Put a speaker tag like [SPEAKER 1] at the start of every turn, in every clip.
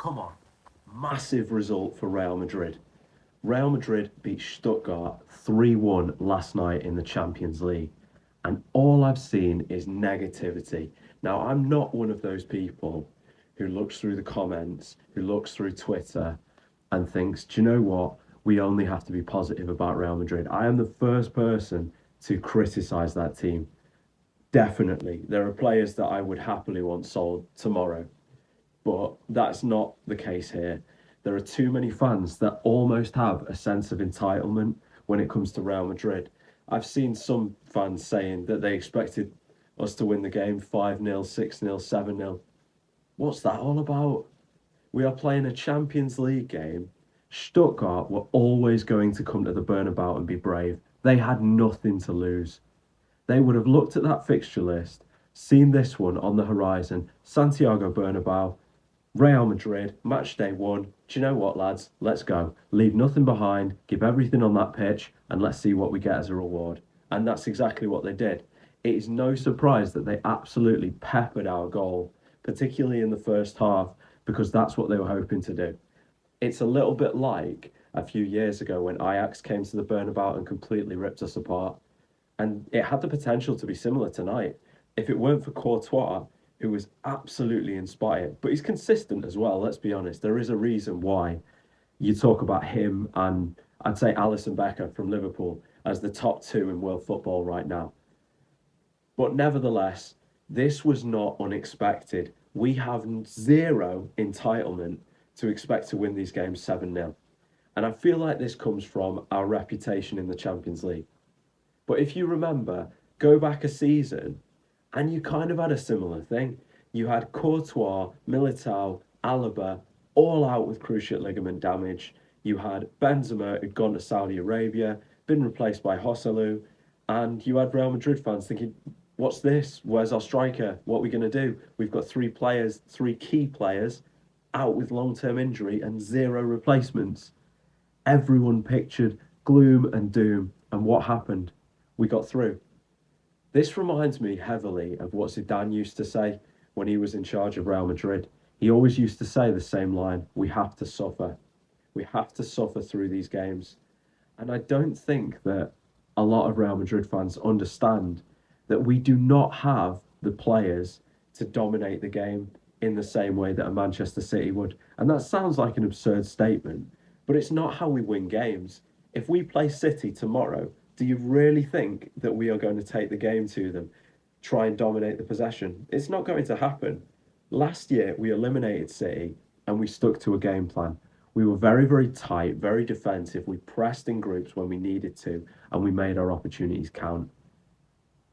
[SPEAKER 1] come on. Massive result for Real Madrid. Real Madrid beat Stuttgart 3-1 last night in the Champions League. And all I've seen is negativity. Now, I'm not one of those people who looks through the comments, who looks through Twitter and thinks, do you know what? We only have to be positive about Real Madrid. I am the first person to criticise that team. Definitely. There are players that I would happily want sold tomorrow, but that's not the case here. There are too many fans that almost have a sense of entitlement when it comes to Real Madrid. I've seen some fans saying that they expected us to win the game 5-0, 6-0, 7-0. What's that all about? We are playing a Champions League game. Stuttgart were always going to come to the Bernabeu and be brave. They had nothing to lose. They would have looked at that fixture list, seen this one on the horizon, Santiago Bernabeu, Real Madrid, match day 1. Do you know what, lads? Let's go. Leave nothing behind, give everything on that pitch, and let's see what we get as a reward. And that's exactly what they did. It is no surprise that they absolutely peppered our goal, particularly in the first half, because that's what they were hoping to do. It's a little bit like a few years ago when Ajax came to the Bernabeu and completely ripped us apart. And it had the potential to be similar tonight. If it weren't for Courtois, who was absolutely inspired, but he's consistent as well, let's be honest. There is a reason why you talk about him and I'd say Alisson Becker from Liverpool as the top two in world football right now. But nevertheless, this was not unexpected. We have zero entitlement to expect to win these games 7-0. And I feel like this comes from our reputation in the Champions League. But if you remember, go back a season and you kind of had a similar thing. You had Courtois, Militao, Alaba all out with cruciate ligament damage. You had Benzema who'd gone to Saudi Arabia, been replaced by Joselu, and you had Real Madrid fans thinking, what's this? Where's our striker? What are we going to do? We've got three key players out with long-term injury and zero replacements. Everyone pictured gloom and doom, and what happened? We got through. This reminds me heavily of what Zidane used to say when he was in charge of Real Madrid. He always used to say the same line, we have to suffer. We have to suffer through these games. And I don't think that a lot of Real Madrid fans understand that we do not have the players to dominate the game in the same way that a Manchester City would. And that sounds like an absurd statement, but it's not how we win games. If we play City tomorrow, do you really think that we are going to take the game to them, try and dominate the possession? It's not going to happen. Last year, we eliminated City and we stuck to a game plan. We were very, very tight, very defensive. We pressed in groups when we needed to, and we made our opportunities count.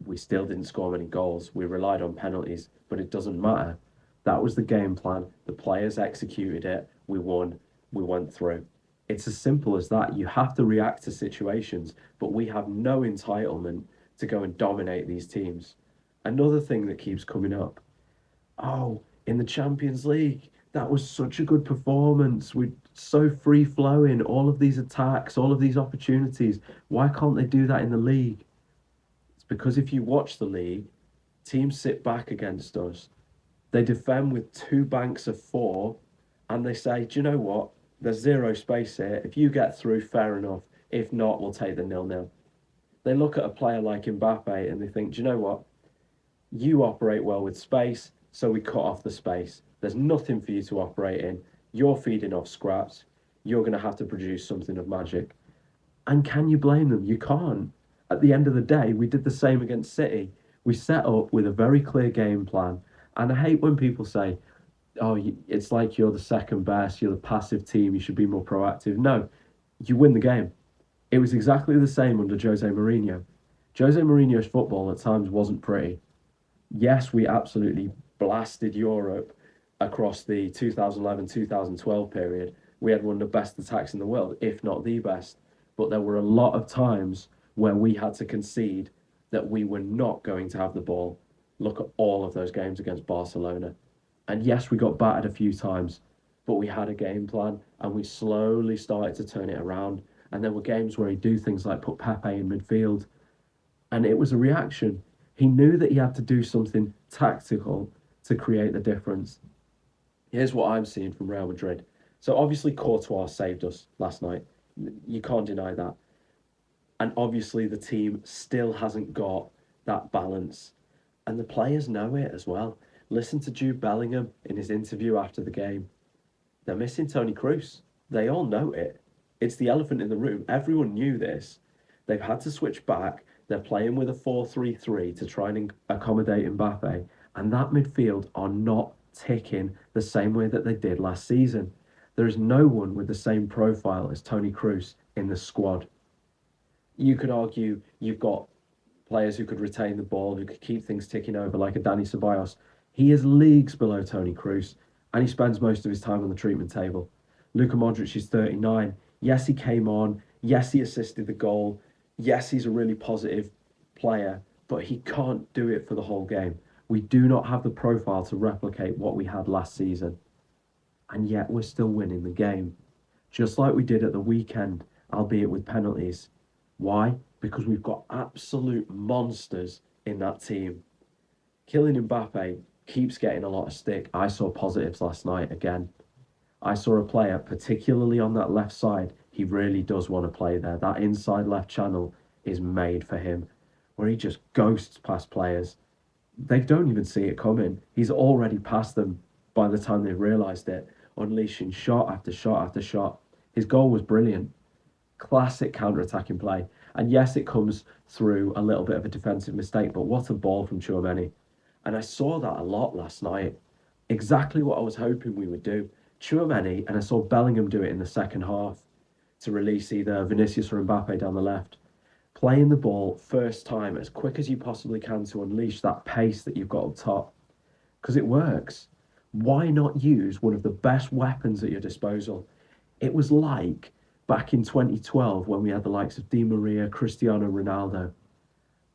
[SPEAKER 1] We still didn't score many goals. We relied on penalties, but it doesn't matter. That was the game plan. The players executed it. We won. We went through. It's as simple as that. You have to react to situations, but we have no entitlement to go and dominate these teams. Another thing that keeps coming up, oh, in the Champions League, that was such a good performance. We're so free flowing, all of these attacks, all of these opportunities. Why can't they do that in the league? It's because if you watch the league, teams sit back against us. They defend with two banks of four, and they say, do you know what? There's zero space here. If you get through, fair enough. If not, we'll take the 0-0. They look at a player like Mbappe and they think, do you know what? You operate well with space, so we cut off the space. There's nothing for you to operate in. You're feeding off scraps. You're going to have to produce something of magic. And can you blame them? You can't. At the end of the day, we did the same against City. We set up with a very clear game plan. And I hate when people say, oh, it's like you're the second best, you're the passive team, you should be more proactive. No, you win the game. It was exactly the same under Jose Mourinho. Jose Mourinho's football at times wasn't pretty. Yes, we absolutely blasted Europe across the 2011-2012 period. We had one of the best attacks in the world, if not the best. But there were a lot of times where we had to concede that we were not going to have the ball. Look at all of those games against Barcelona. And yes, we got battered a few times, but we had a game plan and we slowly started to turn it around. And there were games where he'd do things like put Pepe in midfield. And it was a reaction. He knew that he had to do something tactical to create the difference. Here's what I'm seeing from Real Madrid. So obviously Courtois saved us last night. You can't deny that. And obviously the team still hasn't got that balance. And the players know it as well. Listen to Jude Bellingham in his interview after the game. They're missing Tony Kroos. They all know it. It's the elephant in the room. Everyone knew this. They've had to switch back. They're playing with a 4-3-3 to try and accommodate Mbappe. And that midfield are not ticking the same way that they did last season. There is no one with the same profile as Tony Kroos in the squad. You could argue you've got players who could retain the ball, who could keep things ticking over, like a Dani Ceballos. He is leagues below Tony Kroos, and he spends most of his time on the treatment table. Luka Modric is 39. Yes, he came on. Yes, he assisted the goal. Yes, he's a really positive player, but he can't do it for the whole game. We do not have the profile to replicate what we had last season, and yet we're still winning the game, just like we did at the weekend, albeit with penalties. Why? Because we've got absolute monsters in that team. Kylian Mbappe keeps getting a lot of stick. I saw positives last night again. I saw a player, particularly on that left side, he really does want to play there. That inside left channel is made for him, where he just ghosts past players. They don't even see it coming. He's already past them by the time they've realised it, unleashing shot after shot after shot. His goal was brilliant. Classic counter-attacking play. And yes, it comes through a little bit of a defensive mistake, but what a ball from Tchouaméni. And I saw that a lot last night. Exactly what I was hoping we would do. Tchouaméni, and I saw Bellingham do it in the second half to release either Vinicius or Mbappe down the left. Playing the ball first time as quick as you possibly can to unleash that pace that you've got up top. Because it works. Why not use one of the best weapons at your disposal? It was like back in 2012 when we had the likes of Di Maria, Cristiano Ronaldo.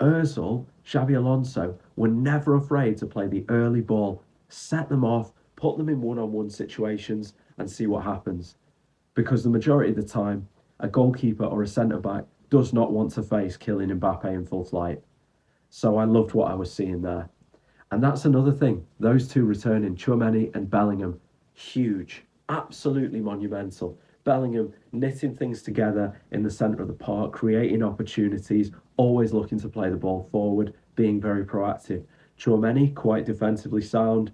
[SPEAKER 1] Ozil, Xabi Alonso were never afraid to play the early ball, set them off, put them in one-on-one situations and see what happens. Because the majority of the time, a goalkeeper or a centre-back does not want to face Kylian Mbappe in full flight. So I loved what I was seeing there. And that's another thing. Those two returning, Tchouaméni and Bellingham, huge, absolutely monumental. Bellingham knitting things together in the centre of the park, creating opportunities, always looking to play the ball forward, being very proactive. Tchouaméni, quite defensively sound.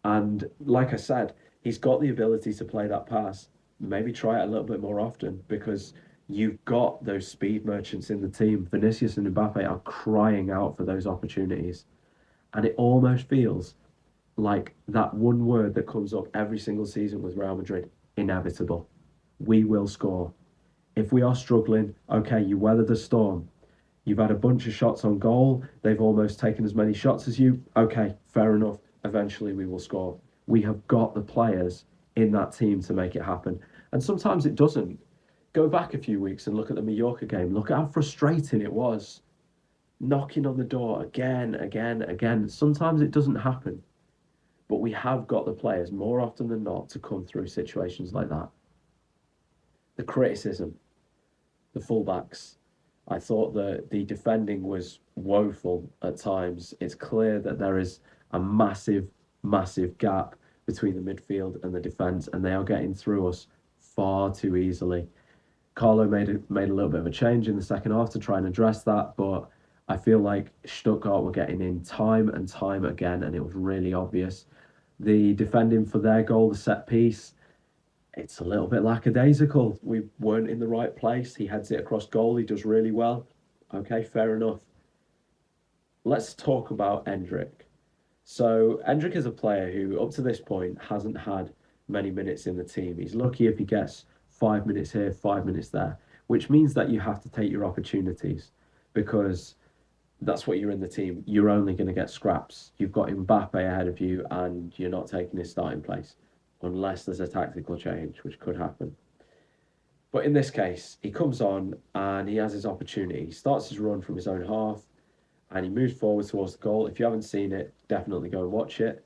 [SPEAKER 1] And like I said, he's got the ability to play that pass. Maybe try it a little bit more often because you've got those speed merchants in the team. Vinicius and Mbappe are crying out for those opportunities. And it almost feels like that one word that comes up every single season with Real Madrid, inevitable. We will score. If we are struggling, okay, you weather the storm. You've had a bunch of shots on goal. They've almost taken as many shots as you. Okay, fair enough. Eventually we will score. We have got the players in that team to make it happen. And sometimes it doesn't. Go back a few weeks and look at the Mallorca game. Look at how frustrating it was. Knocking on the door again, again, again. Sometimes it doesn't happen. But we have got the players more often than not to come through situations like that. The criticism, the fullbacks. I thought that the defending was woeful at times. It's clear that there is a massive, massive gap between the midfield and the defence, and they are getting through us far too easily. Carlo made a little bit of a change in the second half to try and address that, but I feel like Stuttgart were getting in time and time again, and it was really obvious. The defending for their goal, the set piece, it's a little bit lackadaisical. We weren't in the right place. He heads it across goal. He does really well. Okay, fair enough. Let's talk about Endrick. So Endrick is a player who, up to this point, hasn't had many minutes in the team. He's lucky if he gets 5 minutes here, 5 minutes there, which means that you have to take your opportunities because that's what you're in the team. You're only going to get scraps. You've got Mbappe ahead of you and you're not taking his starting place unless there's a tactical change, which could happen. But in this case, he comes on and he has his opportunity. He starts his run from his own half and he moves forward towards the goal. If you haven't seen it, definitely go and watch it.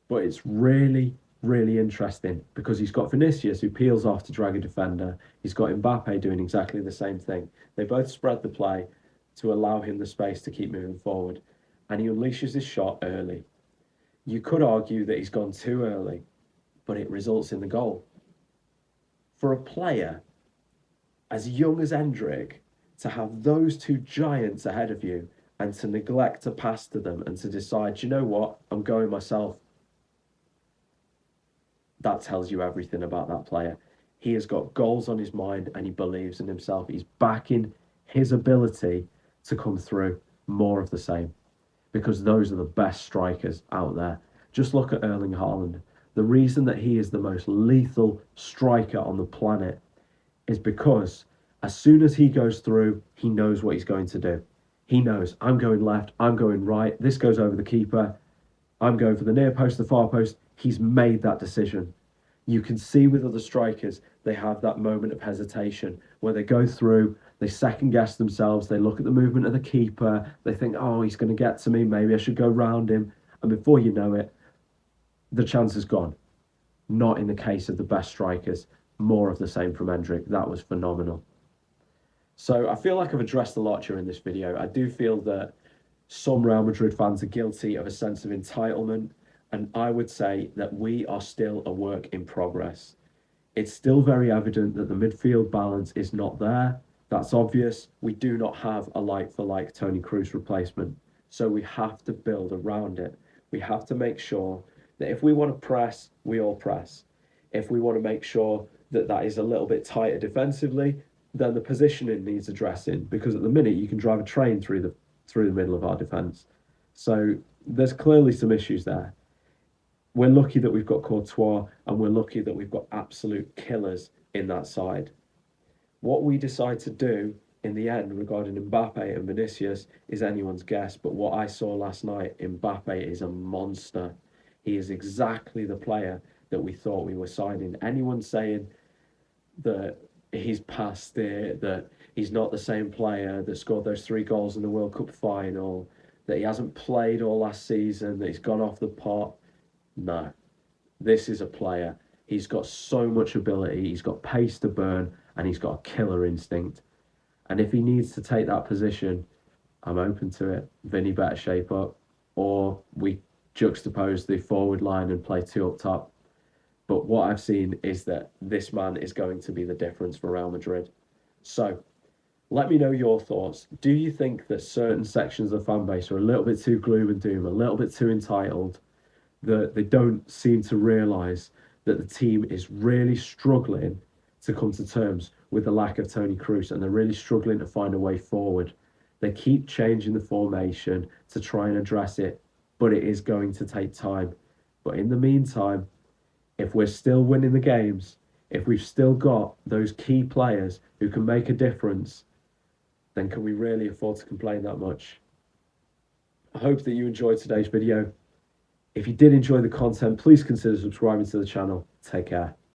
[SPEAKER 1] But it's really, really interesting because he's got Vinicius who peels off to drag a defender. He's got Mbappe doing exactly the same thing. They both spread the play to allow him the space to keep moving forward. And he unleashes his shot early. You could argue that he's gone too early, but it results in the goal. For a player as young as Endrick to have those two giants ahead of you and to neglect to pass to them and to decide, you know what, I'm going myself, that tells you everything about that player. He has got goals on his mind and he believes in himself. He's backing his ability to come through. More of the same, because those are the best strikers out there. Just look at Erling Haaland. The reason that he is the most lethal striker on the planet is because as soon as he goes through, he knows what he's going to do. He knows, I'm going left, I'm going right, this goes over the keeper, I'm going for the near post, the far post. He's made that decision. You can see with other strikers, they have that moment of hesitation where they go through, they second guess themselves, they look at the movement of the keeper, they think, oh, he's going to get to me, maybe I should go round him. And before you know it, the chance is gone. Not in the case of the best strikers. More of the same from Endrick. That was phenomenal. So I feel like I've addressed a lot during this video. I do feel that some Real Madrid fans are guilty of a sense of entitlement, and I would say that we are still a work in progress. It's still very evident that the midfield balance is not there. That's obvious. We do not have a like-for-like Toni Kroos replacement, so we have to build around it. We have to make sure that if we want to press, we all press. If we want to make sure that that is a little bit tighter defensively, then the positioning needs addressing, because at the minute you can drive a train through the middle of our defence. So there's clearly some issues there. We're lucky that we've got Courtois, and we're lucky that we've got absolute killers in that side. What we decide to do in the end regarding Mbappe and Vinicius is anyone's guess, but what I saw last night, Mbappe is a monster. He is exactly the player that we thought we were signing. Anyone saying that he's past it, that he's not the same player that scored those 3 goals in the World Cup final, that he hasn't played all last season, that he's gone off the pot, no. This is a player. He's got so much ability, he's got pace to burn, and he's got a killer instinct. And if he needs to take that position, I'm open to it. Vinny better shape up, or we juxtapose the forward line and play 2 up top. But what I've seen is that this man is going to be the difference for Real Madrid. So let me know your thoughts. Do you think that certain sections of the fan base are a little bit too gloom and doom, a little bit too entitled, that they don't seem to realise that the team is really struggling to come to terms with the lack of Toni Kroos, and they're really struggling to find a way forward? They keep changing the formation to try and address it, but it is going to take time. But in the meantime, if we're still winning the games, if we've still got those key players who can make a difference, then can we really afford to complain that much? I hope that you enjoyed today's video. If you did enjoy the content, please consider subscribing to the channel. Take care.